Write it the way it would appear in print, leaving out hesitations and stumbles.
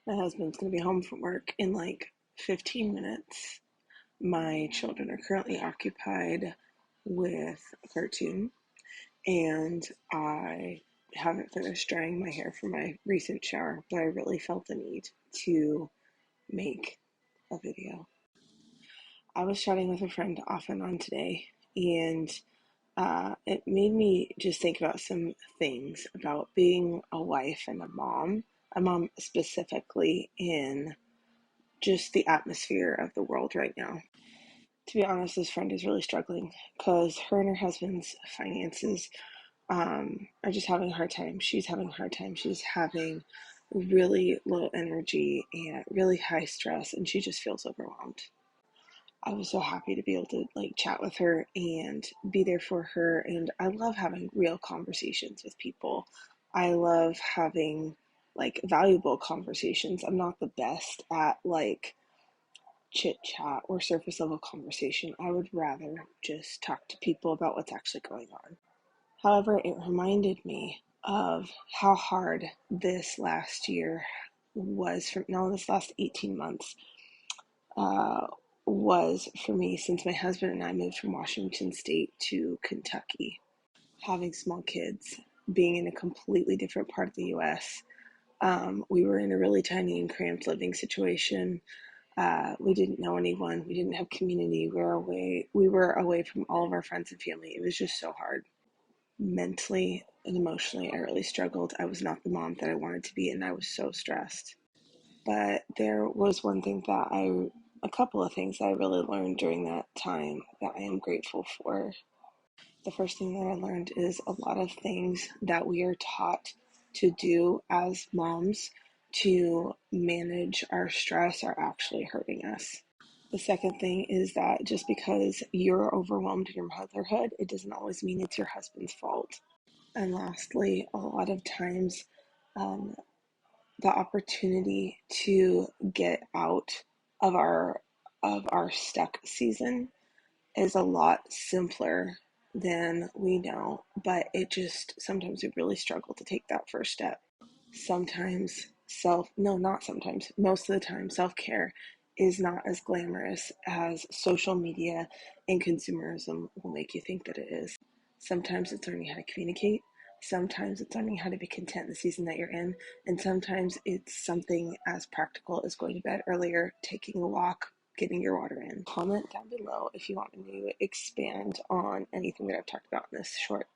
My husband's going to be home from work in like 15 minutes. My children are currently occupied with a cartoon, and I haven't finished drying my hair from my recent shower, but I really felt the need to make a video. I was chatting with a friend off and on today, and it made me just think about some things about being a wife and a mom specifically in just the atmosphere of the world right now. To be honest, this friend is really struggling because her and her husband's finances are just having a hard time. She's having a hard time. She's having really low energy and really high stress, and she just feels overwhelmed. I was so happy to be able to like chat with her and be there for her. And I love having real conversations with people. I love having like valuable conversations. I'm not the best at like chit chat or surface level conversation. I would rather just talk to people about what's actually going on. However, it reminded me of how hard this last year was for no, this last 18 months uh, was for me since my husband and I moved from Washington State to Kentucky. Having small kids, being in a completely different part of the US. We were in a really tiny and cramped living situation. We didn't know anyone. We didn't have community. We were away from all of our friends and family. It was just so hard. Mentally and emotionally, I really struggled. I was not the mom that I wanted to be, and I was so stressed. But there was a couple of things I really learned during that time that I am grateful for. The first thing that I learned is a lot of things that we are taught to do as moms to manage our stress are actually hurting us. The second thing is that just because you're overwhelmed in your motherhood, it doesn't always mean it's your husband's fault. And lastly, a lot of times, um, the opportunity to get out of our stuck season is a lot simpler than we know, but it just sometimes we really struggle to take that first step. Sometimes self no not sometimes most of the time self-care is not as glamorous as social media and consumerism will make you think that it is. Sometimes it's learning how to communicate, sometimes it's learning how to be content in the season that you're in, and sometimes it's something as practical as going to bed earlier, taking a walk, getting your water in. Comment down below if you want me to expand on anything that I've talked about in this short